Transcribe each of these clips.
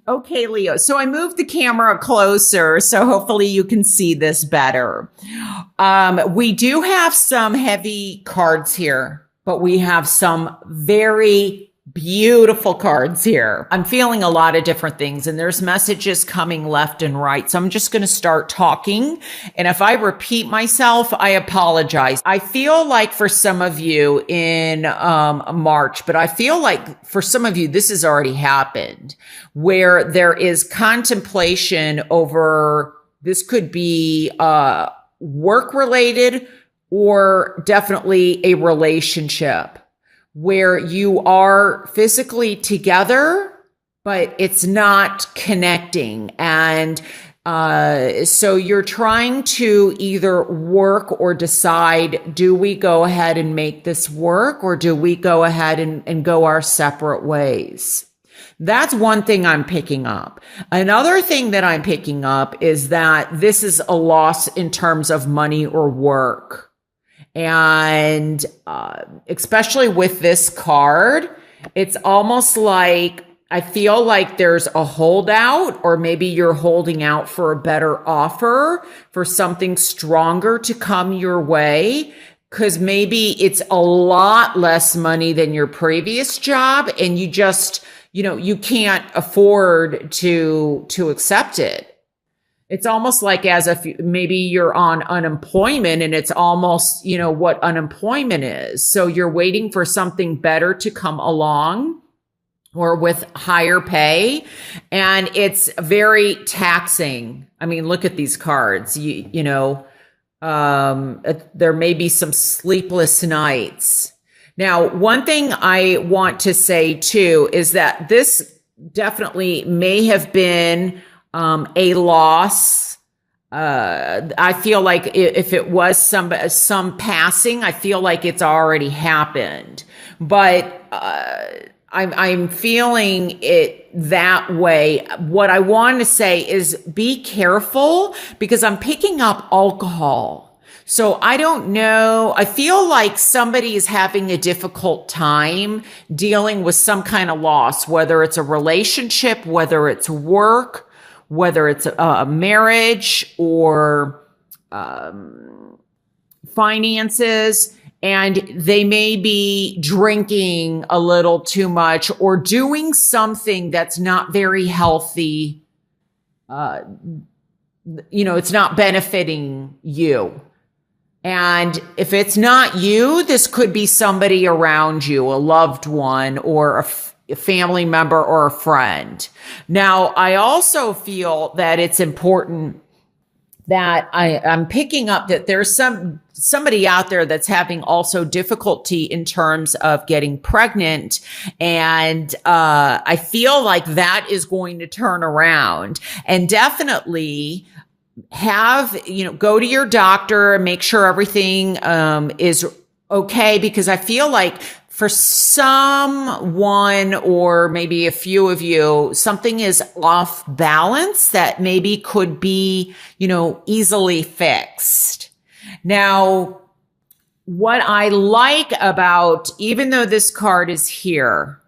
Okay, Leo. So I moved the camera closer, so hopefully you can see this better. We do have some heavy cards here, but we have some very beautiful cards here. I'm feeling a lot of different things, and there's messages coming left and right. So I'm just going to start talking. And if I repeat myself, I apologize. I feel like for some of you in March, but I feel like for some of you, this has already happened, where there is contemplation over, this could be work related or definitely a relationship where you are physically together, but it's not connecting. And so you're trying to either work or decide, do we go ahead and make this work, or do we go ahead and go our separate ways? That's one thing I'm picking up. Another thing that I'm picking up is that this is a loss in terms of money or work. And especially with this card, it's almost like I feel like there's a holdout, or maybe you're holding out for a better offer, for something stronger to come your way, because maybe it's a lot less money than your previous job, and you just, you can't afford to accept it. It's almost like as if maybe you're on unemployment, and it's almost, what unemployment is. So you're waiting for something better to come along, or with higher pay. And it's very taxing. I mean, look at these cards, there may be some sleepless nights. Now, one thing I want to say too, is that this definitely may have been a loss. I feel like if it was some passing, I feel like it's already happened, but, I'm feeling it that way. What I want to say is be careful, because I'm picking up alcohol. So I don't know. I feel like somebody is having a difficult time dealing with some kind of loss, whether it's a relationship, whether it's work, whether it's a marriage, or finances, and they may be drinking a little too much or doing something that's not very healthy. It's not benefiting you. And if it's not you, this could be somebody around you, a loved one, or a family member, or a friend. Now, I also feel that it's important that I'm picking up that there's somebody out there that's having also difficulty in terms of getting pregnant. And I feel like that is going to turn around, and definitely go to your doctor and make sure everything is okay, because I feel like for someone, or maybe a few of you, something is off balance that maybe could be, easily fixed. Now, what I like about, even though this card is here,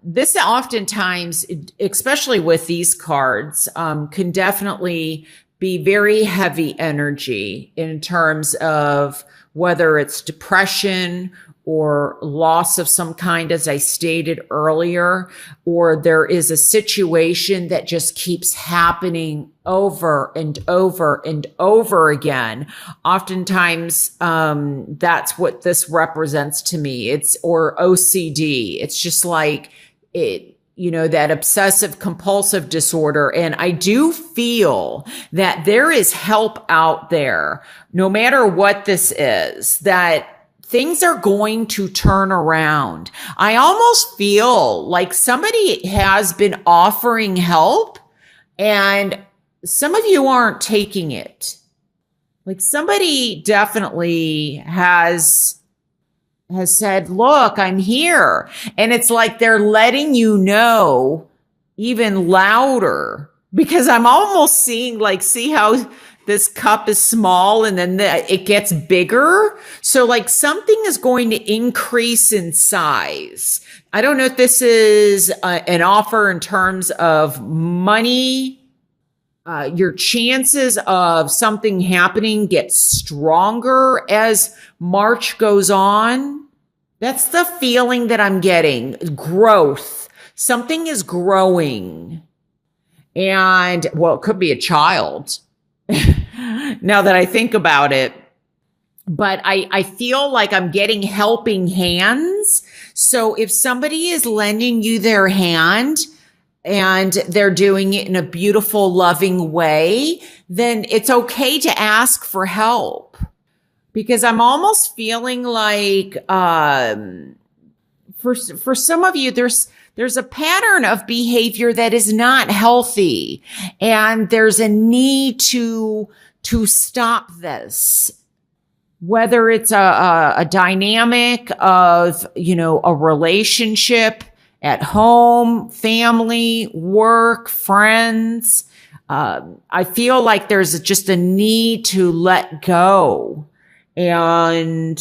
this oftentimes, especially with these cards, can definitely be very heavy energy in terms of whether it's depression or loss of some kind, as I stated earlier, or there is a situation that just keeps happening over and over and over again. Oftentimes, that's what this represents to me. Or OCD. It's just like that obsessive compulsive disorder. And I do feel that there is help out there, no matter what this is, that things are going to turn around. I almost feel like somebody has been offering help, and some of you aren't taking it. Like somebody definitely has said, look, I'm here. And it's like they're letting you know even louder, because I'm almost seeing, like, see how this cup is small and then it gets bigger. So like something is going to increase in size. I don't know if this is an offer in terms of money. Your chances of something happening get stronger as March goes on. That's the feeling that I'm getting. Growth. Something is growing. And, well, it could be a child now that I think about it. But I feel like I'm getting helping hands. So if somebody is lending you their hand and they're doing it in a beautiful, loving way, then it's okay to ask for help. Because I'm almost feeling like, for some of you, there's a pattern of behavior that is not healthy, and there's a need to stop this. Whether it's a dynamic of, a relationship at home, family, work, friends. I feel like there's just a need to let go. And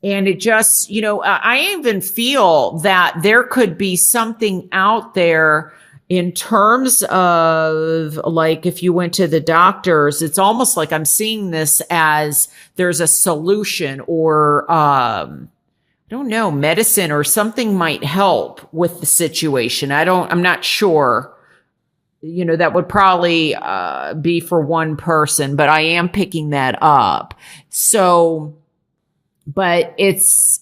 it just, I even feel that there could be something out there in terms of, like, if you went to the doctors, it's almost like I'm seeing this as there's a solution, or, I don't know, medicine or something might help with the situation. I'm not sure. That would probably be for one person, but I am picking that up. So, but it's,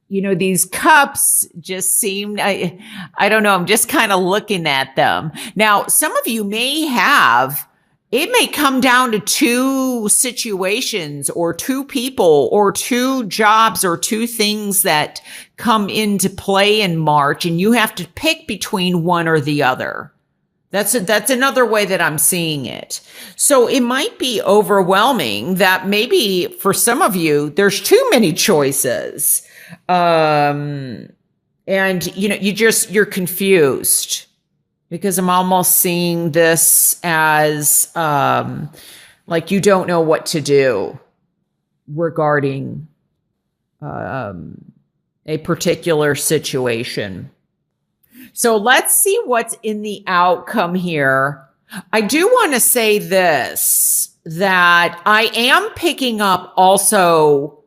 these cups just seem, I don't know, I'm just kind of looking at them. Now, some of you it may come down to two situations or two people or two jobs or two things that come into play in March, and you have to pick between one or the other. That's another way that I'm seeing it. So it might be overwhelming that maybe for some of you, there's too many choices. And you're confused, because I'm almost seeing this as, like you don't know what to do regarding, a particular situation. So let's see what's in the outcome here. I do want to say this, that I am picking up also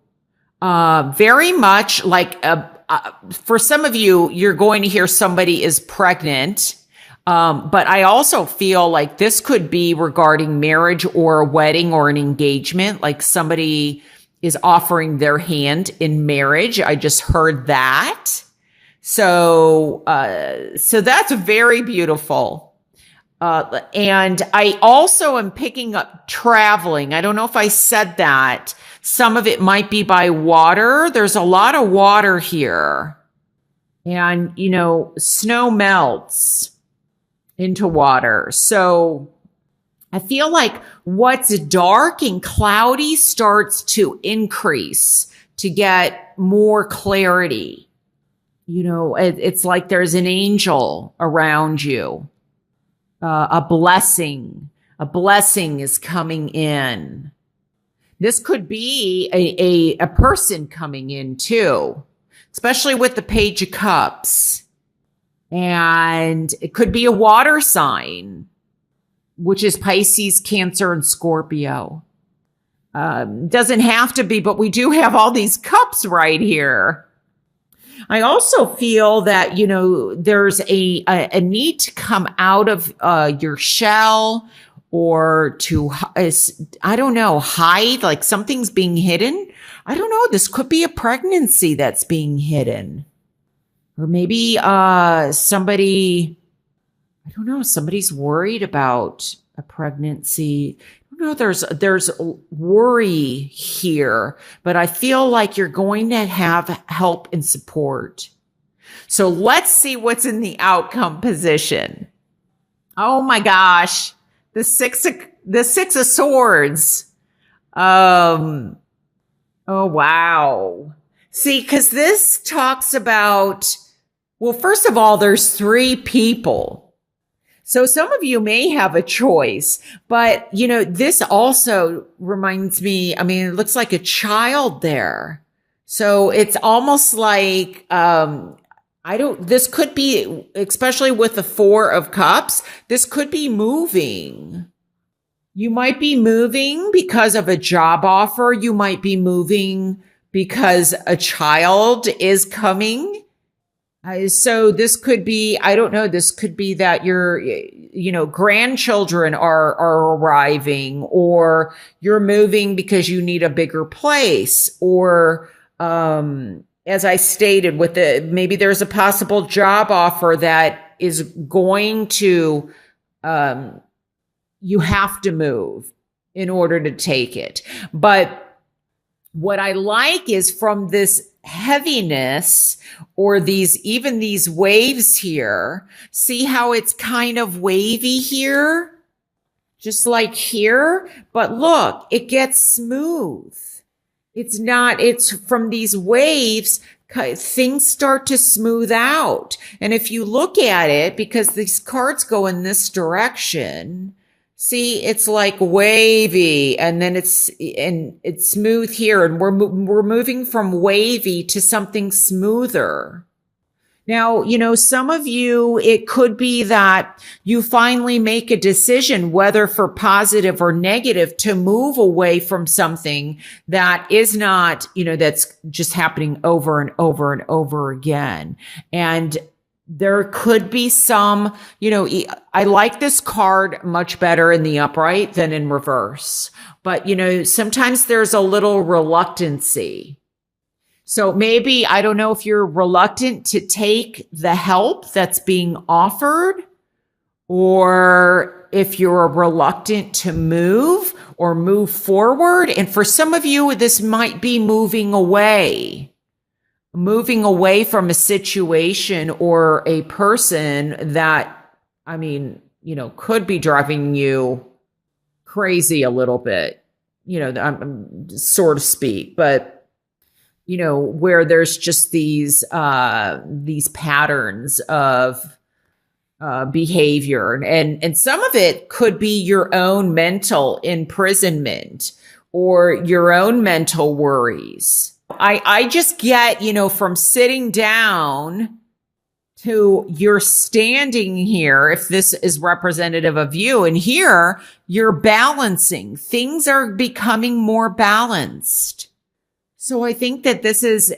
very much like for some of you, you're going to hear somebody is pregnant. But I also feel like this could be regarding marriage or a wedding or an engagement, like somebody is offering their hand in marriage. I just heard that. So that's very beautiful. And I also am picking up traveling. I don't know if I said that. Some of it might be by water. There's a lot of water here. And, snow melts into water. So I feel like what's dark and cloudy starts to increase to get more clarity. It's like there's an angel around you. A blessing is coming in. This could be a person coming in too, especially with the Page of Cups. And it could be a water sign, which is Pisces, Cancer, and Scorpio. Doesn't have to be, but we do have all these cups right here. I also feel that, there's a need to come out of your shell, or to, I don't know, hide, like something's being hidden. I don't know. This could be a pregnancy that's being hidden. Or maybe somebody's worried about a pregnancy. I don't know, there's worry here, but I feel like you're going to have help and support. So let's see what's in the outcome position. Oh my gosh. The six of swords. Oh, wow. See, because this talks about, well, first of all, there's three people. So some of you may have a choice, but this also reminds me, I mean, it looks like a child there. So it's almost like, this could be, especially with the Four of Cups, this could be moving. You might be moving because of a job offer. You might be moving because a child is coming. So this could be, I don't know, this could be that your, grandchildren are arriving, or you're moving because you need a bigger place, or, as I stated, maybe there's a possible job offer that is going to, you have to move in order to take it. But what I like is from this heaviness, or even these waves here, see how it's kind of wavy here, just like here, but look, it gets smooth. It's from these waves, things start to smooth out. And if you look at it, because these cards go in this direction, see, it's like wavy, and then it's smooth here, and we're moving from wavy to something smoother. Now, some of you, it could be that you finally make a decision, whether for positive or negative, to move away from something that is not, that's just happening over and over and over again. And there could be some, I like this card much better in the upright than in reverse. But, sometimes there's a little reluctancy. So maybe, I don't know if you're reluctant to take the help that's being offered, or if you're reluctant to move or move forward. And for some of you, this might be moving away from a situation or a person that, could be driving you crazy a little bit, so to speak, but where there's just these patterns of behavior, and some of it could be your own mental imprisonment or your own mental worries. I just get, from sitting down to you're standing here, if this is representative of you, and here you're balancing. Things are becoming more balanced. So I think that this is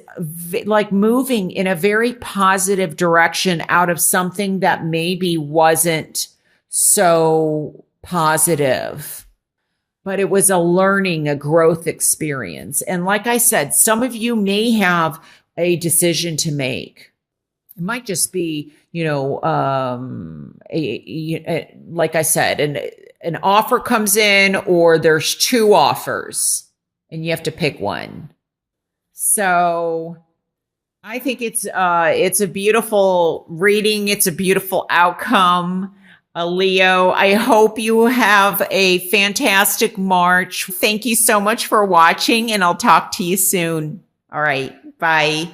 like moving in a very positive direction out of something that maybe wasn't so positive, but it was a learning, a growth experience. And like I said, some of you may have a decision to make. It might just be, like I said, an offer comes in, or there's two offers and you have to pick one. So I think it's a beautiful reading. It's a beautiful outcome. Leo, I hope you have a fantastic March. Thank you so much for watching, and I'll talk to you soon. All right. Bye.